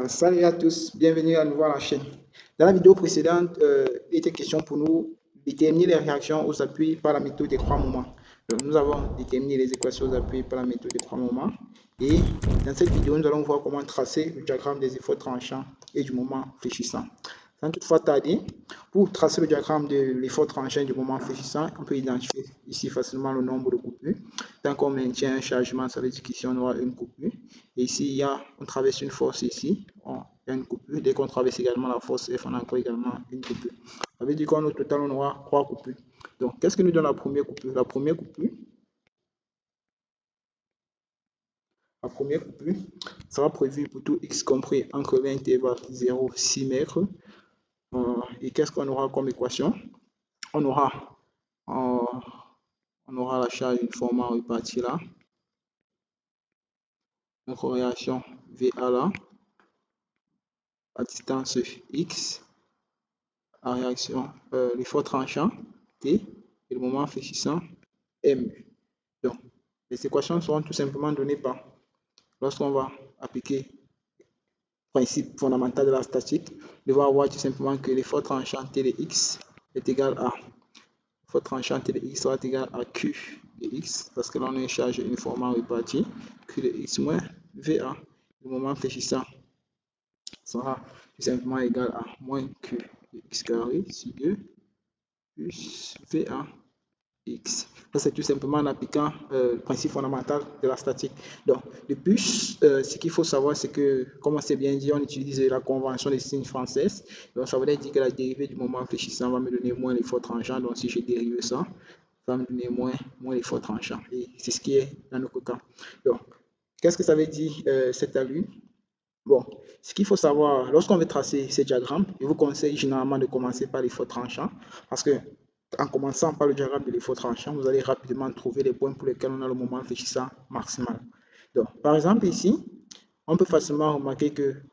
Salut à tous, bienvenue à nouveau à la chaîne. Dans la vidéo précédente, il était question pour nous de déterminer les réactions aux appuis par la méthode des trois moments. Donc, nous avons déterminé les équations aux appuis par la méthode des trois moments. Et dans cette vidéo, nous allons voir comment tracer le diagramme des efforts tranchants et du moment fléchissant. Sans toutefois tarder, pour tracer le diagramme de l'effort tranchant et du moment fléchissant, on peut identifier ici facilement le nombre de coupures. Tant qu'on maintient un chargement, ça veut dire qu'ici on aura une coupure. Et ici, on traverse une force ici, il y a une coupure. Dès qu'on traverse également la force F, on a encore également une coupure. Ça veut dire qu'au total, on aura trois coupures. Donc, qu'est-ce que nous donne la première coupure? La première coupure sera prévue pour tout x compris entre l'intervalle 0 et 6 mètres. Et qu'est-ce qu'on aura comme équation? On aura, euh, on aura la charge uniformément répartie là. Notre réaction VA là, la distance x, la réaction, l'effort tranchant T et le moment fléchissant M. Donc, les équations seront tout simplement données par, lorsqu'on va appliquer le principe fondamental de la statique, on va avoir tout simplement que l'effort tranchant T de x est égal à, l'effort tranchant T de x sera égal à Q de x, parce que là on a une charge uniformément répartie, Q de x moins VA. Le moment fléchissant sera tout simplement égal à moins Q de x carré sur 2 plus VA x. Ça, c'est tout simplement en appliquant le principe fondamental de la statique. Donc, de plus, ce qu'il faut savoir, c'est que, comme on s'est bien dit, on utilise la convention des signes française. Donc, ça veut dire que la dérivée du moment fléchissant va me donner moins l'effort tranchant. Donc, si je dérive ça, ça va me donner moins l'effort tranchant. Et c'est ce qui est dans notre cas. Donc, qu'est-ce que ça veut dire cette allure? Bon, ce qu'il faut savoir, lorsqu'on veut tracer ces diagrammes, je vous conseille généralement de commencer par l'effort tranchant, parce que en commençant par le diagramme de l'effort tranchant, vous allez rapidement trouver les points pour lesquels on a le moment fléchissant maximal. Donc, par exemple ici, on peut facilement remarquer que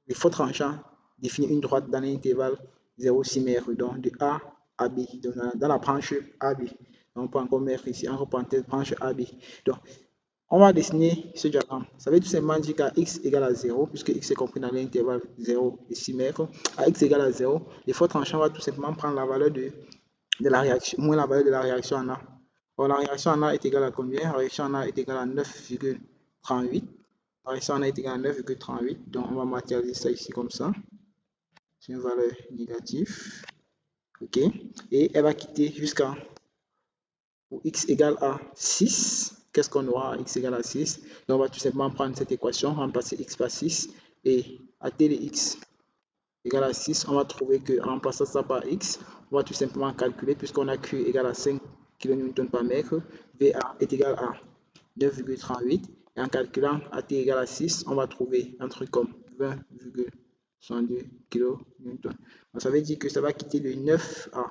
l'effort tranchant définit une droite dans l'intervalle 0,6 mètres, donc de A à B, donc dans la branche AB. Donc, on peut encore mettre ici en parenthèse branche AB. Donc, on va dessiner ce diagramme. Ça veut tout simplement dire qu'à x égale à 0, puisque x est compris dans l'intervalle 0 et 6 mètres, à x égale à 0, l'effort tranchant va tout simplement prendre la valeur de la réaction, moins la valeur de la réaction en A. Or, la réaction en A est égale à combien? La réaction en A est égale à 9,38. La réaction en A est égale à 9,38. Donc, on va matérialiser ça ici comme ça. C'est une valeur négative. OK. Et elle va quitter jusqu'à x égale à 6. Qu'est-ce qu'on aura à x égale à 6? Donc, on va tout simplement prendre cette équation, remplacer x par 6. Et à t de x égale à 6, on va trouver qu'en remplaçant ça par x, on va tout simplement calculer, puisqu'on a q égale à 5 kN par mètre, VA est égal à 9,38. Et en calculant AT égale à 6, on va trouver un truc comme 20,62 kN. Donc, ça veut dire que ça va quitter de 9 à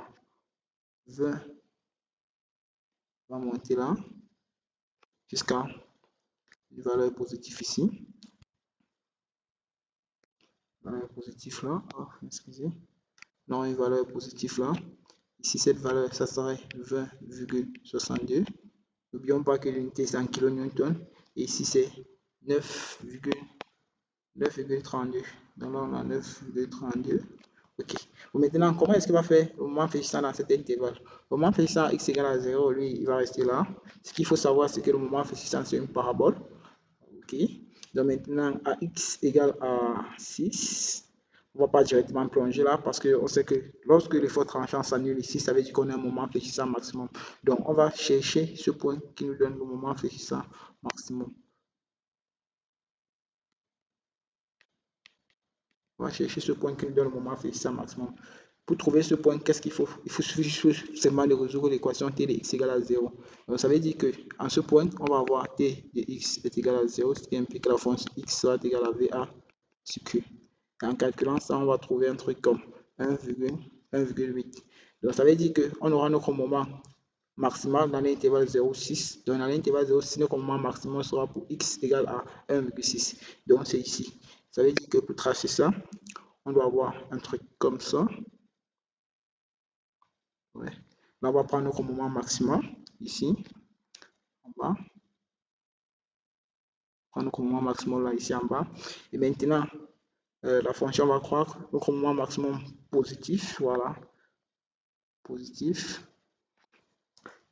20. On va monter là jusqu'à une valeur positive ici. Valeur positive là. Oh, excusez. Non, une valeur positive là. Ici, cette valeur, ça serait 20,62. N'oublions pas que l'unité c'est en kN. Et ici, c'est 9,32. Donc là, on a 9,32. Ok. Bon, maintenant, comment est-ce qu'il va faire au moment fléchissant dans cet intervalle? Au moment fléchissant x égale à 0, lui, il va rester là. Ce qu'il faut savoir, c'est que le moment fléchissant, c'est une parabole. Ok. Donc maintenant, à x égale à 6, on ne va pas directement plonger là parce qu'on sait que lorsque l'effort tranchant s'annule ici, ça veut dire qu'on a un moment fléchissant maximum. Donc, on va chercher ce point qui nous donne le moment fléchissant maximum. On va chercher ce point qui nous donne le moment fléchissant maximum. Pour trouver ce point, qu'est-ce qu'il faut? Il faut juste seulement de résoudre l'équation t de x égale à 0. Donc, ça veut dire qu'en ce point, on va avoir t de x est égal à 0, ce qui implique que la fonction x sera égale à VA sur Q. Et en calculant ça, on va trouver un truc comme 1,8. Donc, ça veut dire qu'on aura notre moment maximal dans l'intervalle 0,6. Donc, dans l'intervalle 0,6, notre moment maximum sera pour x égale à 1,6. Donc, c'est ici. Ça veut dire que pour tracer ça, on doit avoir un truc comme ça. Ouais. Là, on va prendre notre moment maximum ici, en bas. prendre notre moment maximum là ici en bas. Et maintenant, la fonction va croître. Notre moment maximum positif, voilà, positif.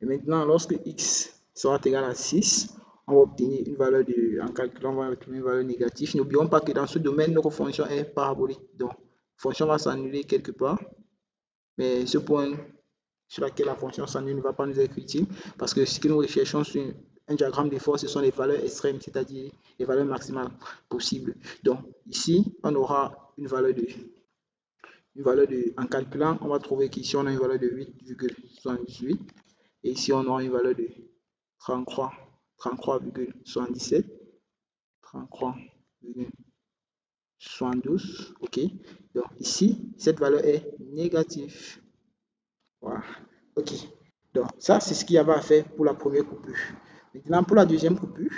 Et maintenant, lorsque x sera égal à 6, on va obtenir une valeur en calculant, on va obtenir une valeur négative. N'oublions pas que dans ce domaine, notre fonction est parabolique. Donc, la fonction va s'annuler quelque part. Mais ce point sur lequel la fonction s'annule ne va pas nous être utile parce que ce que nous recherchons sur un diagramme de force, ce sont les valeurs extrêmes, c'est-à-dire les valeurs maximales possibles. Donc, ici, on aura une valeur en calculant, on va trouver qu'ici, on a une valeur de 8,78 et ici, on aura une valeur de 33,77, 33,72, ok. Donc, ici, cette valeur est négative. Voilà, ok. Donc, ça, c'est ce qu'il y avait à faire pour la première coupure. Maintenant, pour la deuxième coupure,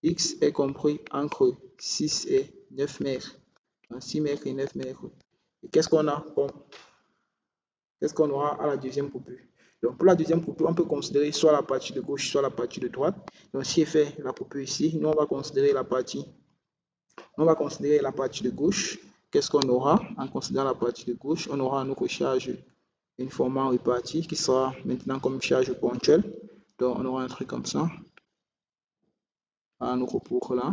x est compris entre 6 et 9 mètres. 6 mètres et 9 mètres. Et qu'est-ce qu'on a? Qu'est-ce qu'on aura à la deuxième coupure? Donc, pour la deuxième coupure, on peut considérer soit la partie de gauche, soit la partie de droite. Donc, si je fais la coupure ici, nous, on va considérer la partie de gauche. Qu'est-ce qu'on aura? En considérant la partie de gauche, on aura notre charge uniformément répartie qui sera maintenant comme charge ponctuelle. Donc, on aura un truc comme ça. À notre pour là.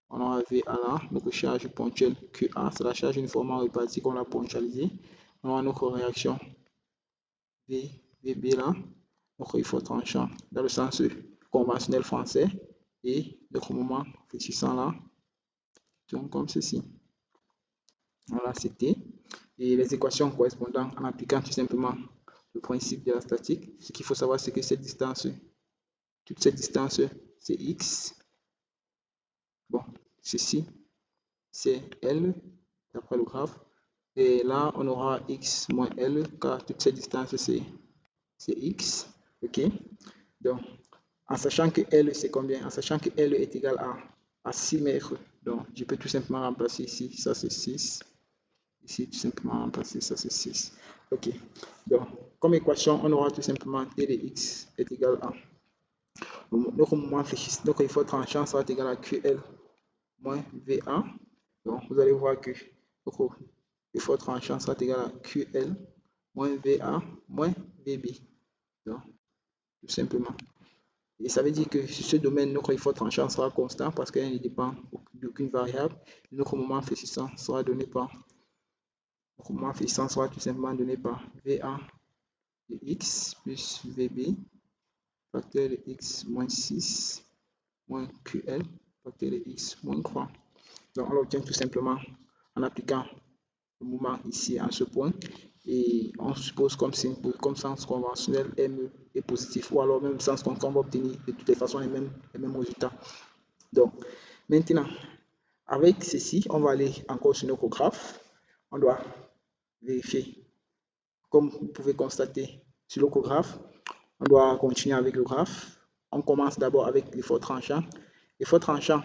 On aura V à là, notre charge ponctuelle QA, c'est la charge uniformément répartie qu'on a ponctualisée. On aura notre réaction VB là, notre effort tranchant dans le sens conventionnel français et notre moment fléchissant là, donc comme ceci. Voilà, c'était. Et les équations correspondant en appliquant tout simplement le principe de la statique. Ce qu'il faut savoir, c'est que cette distance, toute cette distance, c'est x. Bon, ceci, c'est L, d'après le graphe. Et là, on aura x moins L, car toute cette distance, c'est x. OK? Donc, en sachant que L, c'est combien? En sachant que L est égal à 6 mètres. Donc, je peux tout simplement remplacer ici. Ça, c'est 6. Ici, tout simplement remplacer. Ça, c'est 6. OK. Donc, comme équation, on aura tout simplement T de x est égal à notre moment fléchissant. Donc, il faut tranchant sera égal à QL moins VA. Donc, vous allez voir que notre effort tranchant sera égal à QL moins VA moins VB. Donc, tout simplement. Et ça veut dire que sur ce domaine, notre effort tranchant sera constant parce qu'il ne dépend d'aucune variable. Notre moment fléchissant sera donné par tout simplement donné par VA de x plus VB facteur de x moins 6 moins QL facteur de x moins 3. Donc, on l'obtient tout simplement en appliquant le moment ici en ce point et on suppose comme sens conventionnel M est positif ou alors même sens qu'on va obtenir de toutes les façons les mêmes résultats. Donc maintenant avec ceci on va aller encore sur notre graphe. On doit vérifier, comme vous pouvez constater sur le graphe, on doit continuer avec le graphe. On commence d'abord avec l'effort tranchant. L'effort tranchant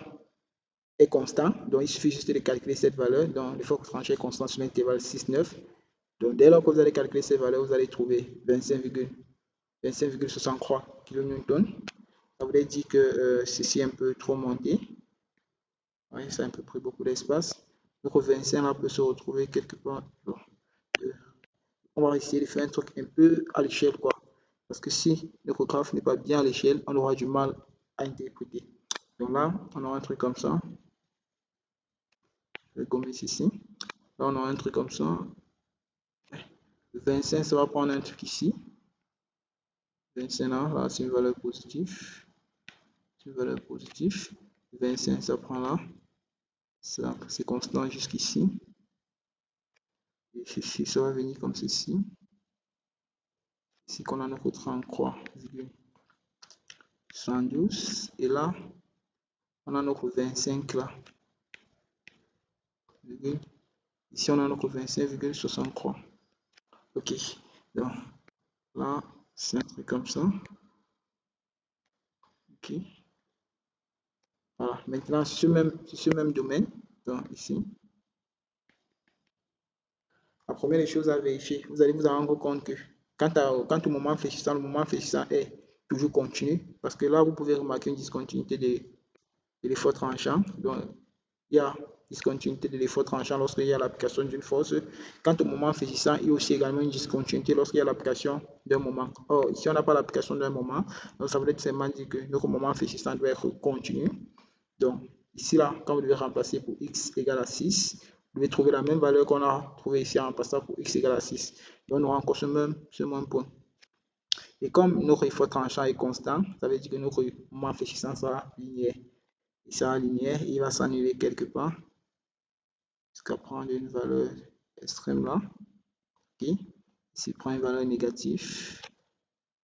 est constant, donc il suffit juste de calculer cette valeur. Donc l'effort tranchant est constant sur l'intervalle 6,9. Donc dès lors que vous allez calculer cette valeur, vous allez trouver 25,63 kN. Ça voudrait dire que ceci est un peu trop monté. Oui, ça a un peu pris beaucoup d'espace. Donc 25 là peut se retrouver quelque part. Donc, on va essayer de faire un truc un peu à l'échelle, quoi. Parce que si notre graphe n'est pas bien à l'échelle, on aura du mal à interpréter. Donc là, on aura un truc comme ça. Je vais gommer ceci. Là, on aura un truc comme ça. 25, ça va prendre un truc ici. 25 là, c'est une valeur positive. C'est une valeur positive. 25, ça prend là. C'est constant jusqu'ici. Et ceci, ça va venir comme ceci. Ici, qu'on a notre 33,112. Et là, on a notre 25 là. Ici, on a notre 25,63. Ok. Donc, là, c'est un truc comme ça. Ok. Voilà. Maintenant, sur ce même domaine, donc ici, la première des choses à vérifier, vous allez vous en rendre compte que quant au moment fléchissant, le moment fléchissant est toujours continu, parce que là, vous pouvez remarquer une discontinuité de l'effort tranchant. Donc, il y a discontinuité de l'effort tranchant lorsqu'il y a l'application d'une force. Quant au moment infléchissant, il y a aussi également une discontinuité lorsqu'il y a l'application d'un moment. Or, ici, on n'a pas l'application d'un moment, donc ça veut simplement dire que notre moment infléchissant doit être continu. Donc, ici, là, quand vous devez remplacer pour x égale à 6, vous devez trouver la même valeur qu'on a trouvée ici en remplaçant pour x égale à 6. Donc, on aura encore ce même point. Et comme notre effort tranchant est constant, ça veut dire que notre moment infléchissant sera linéaire. Il sera linéaire, il va s'annuler quelque part jusqu'à prendre une valeur extrême là. Okay. Ici, prend une valeur négative.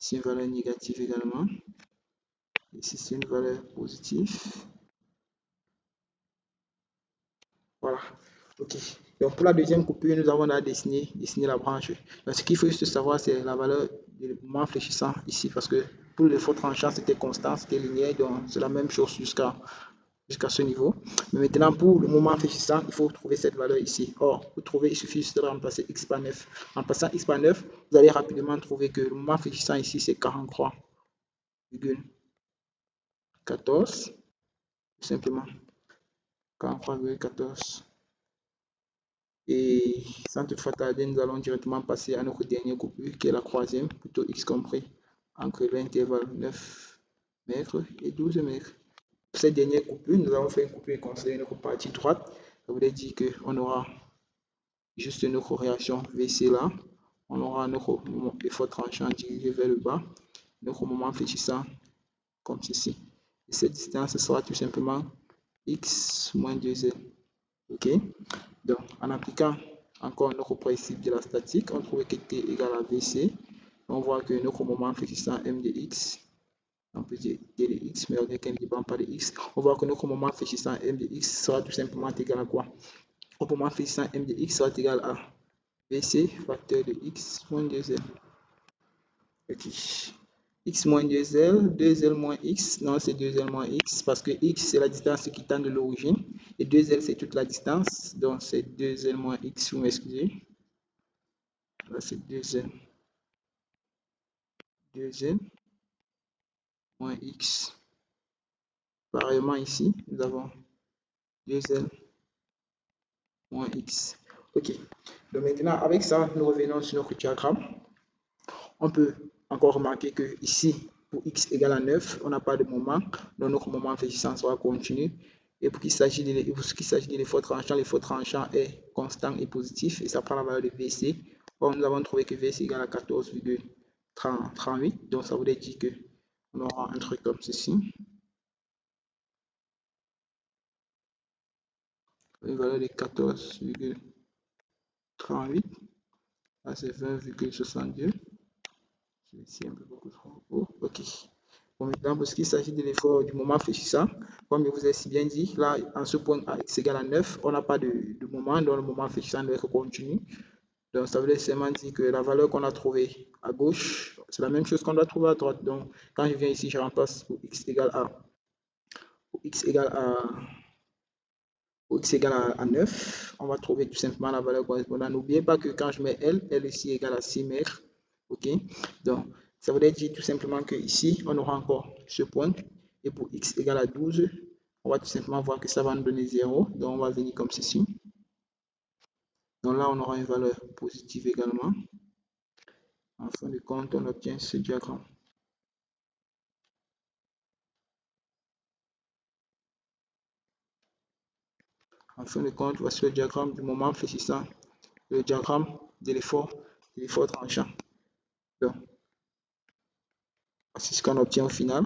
Ici, une valeur négative également. Ici, c'est une valeur positive. Voilà. Ok. Donc, pour la deuxième coupure, nous avons dessiné la branche. Donc, ce qu'il faut juste savoir, c'est la valeur du moment infléchissant ici, parce que pour l'effort tranchant, c'était constant, c'était linéaire, donc c'est la même chose jusqu'à ce niveau. Mais maintenant, pour le moment infléchissant, il faut trouver cette valeur ici. Or, pour trouver, il suffit juste de remplacer x par 9. En passant x par 9, vous allez rapidement trouver que le moment infléchissant ici, c'est 43,14. Tout simplement. 43,14. Et sans toutefois tarder, nous allons directement passer à notre dernière coupure, qui est la troisième, plutôt x compris, entre l'intervalle 9 mètres et 12 mètres. Pour cette dernière coupure, nous avons fait une coupure considérée notre partie droite. Ça voudrait dire qu'on aura juste notre réaction VC là. On aura notre effort tranchant dirigé vers le bas, notre moment fléchissant comme ceci. Et cette distance sera tout simplement x moins 2L. Ok? Donc, en appliquant encore notre principe de la statique, on trouve que T égale à VC. On voit que notre moment fléchissant M de x, on peut dire D de x, mais on ne dépend pas de x. On voit que notre moment fléchissant M de x sera tout simplement égal à quoi? Notre moment fléchissant M de x sera égal à VC facteur de x moins 2L. Ok. X moins 2L, 2L moins x, non c'est 2L moins x, parce que x c'est la distance qui tend de l'origine, et 2L c'est toute la distance, donc c'est 2L moins x, vous m'excusez. Là c'est 2L. 2L moins x. Pareillement ici, nous avons 2L moins x. Ok. Donc maintenant, avec ça, nous revenons sur notre diagramme. On peut encore remarquer que ici, pour x égale à 9, on n'a pas de moment, donc notre moment infléchissant sera continu. Et pour qu'il s'agisse de l'effort tranchant est constant et positif, et ça prend la valeur de VC. Or, nous avons trouvé que VC égale à 14,38, donc ça voudrait dire que on aura un truc comme ceci. Une valeur de 14,38. Là, c'est 20,62. C'est un peu beaucoup trop haut. Ok. Bon, maintenant, pour ce qui s'agit de l'effort du moment fléchissant, comme je vous ai si bien dit, là, en ce point à x égale à 9, on n'a pas de moment, donc le moment fléchissant doit être continu. Donc, ça veut seulement dire que la valeur qu'on a trouvée à gauche, c'est la même chose qu'on doit trouver à droite. Donc, quand je viens ici, je remplace pour x égale à, à 9, on va trouver tout simplement la valeur correspondante. N'oubliez pas que quand je mets L ici égale à 6 mètres. Ok, donc ça veut dire tout simplement que ici on aura encore ce point, et pour x égale à 12, on va tout simplement voir que ça va nous donner 0, donc on va venir comme ceci. Donc là on aura une valeur positive également. En fin de compte, on obtient ce diagramme. En fin de compte, voici le diagramme du moment fléchissant, le diagramme de l'effort tranchant. Donc, c'est ce qu'on obtient au final.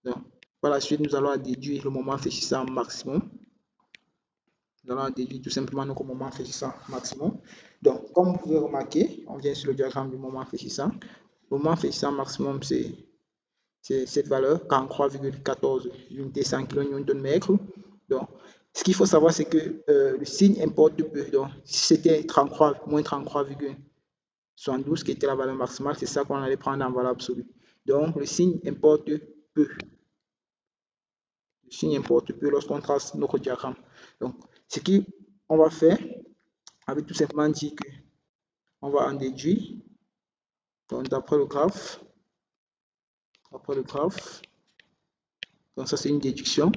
Donc, par la suite, nous allons déduire le moment fléchissant maximum. Nous allons déduire tout simplement notre moment fléchissant maximum. Donc, comme vous pouvez remarquer, on vient sur le diagramme du moment fléchissant. Le moment fléchissant maximum, c'est cette valeur, 43,14 unités 100 kN/m. Donc, ce qu'il faut savoir, c'est que le signe importe peu. Donc, si c'était 33, moins 33,72 qui était la valeur maximale, c'est ça qu'on allait prendre en valeur absolue. Donc, le signe importe peu. Le signe importe peu lorsqu'on trace notre diagramme. Donc, ce qu'on va faire, avec tout simplement dire qu'on va en déduire Donc d'après le graphe, donc ça c'est une déduction.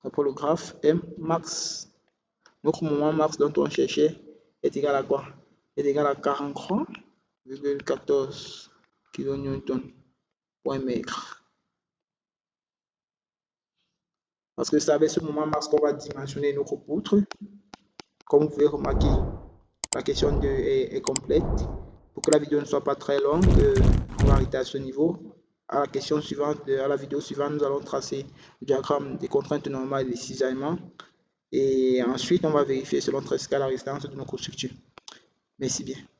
Après le graphe, M max, notre moment max dont on cherchait est égal à quoi? Est égal à 43,14 kN point mètre. Parce que c'est avec ce moment max qu'on va dimensionner notre poutre. Comme vous pouvez remarquer, la question est complète. Pour que la vidéo ne soit pas très longue, on va arrêter à ce niveau. À la question suivante, à la vidéo suivante, nous allons tracer le diagramme des contraintes normales et des cisaillements. Et ensuite, on va vérifier selon 13 cas la résistance de nos structures. Merci bien.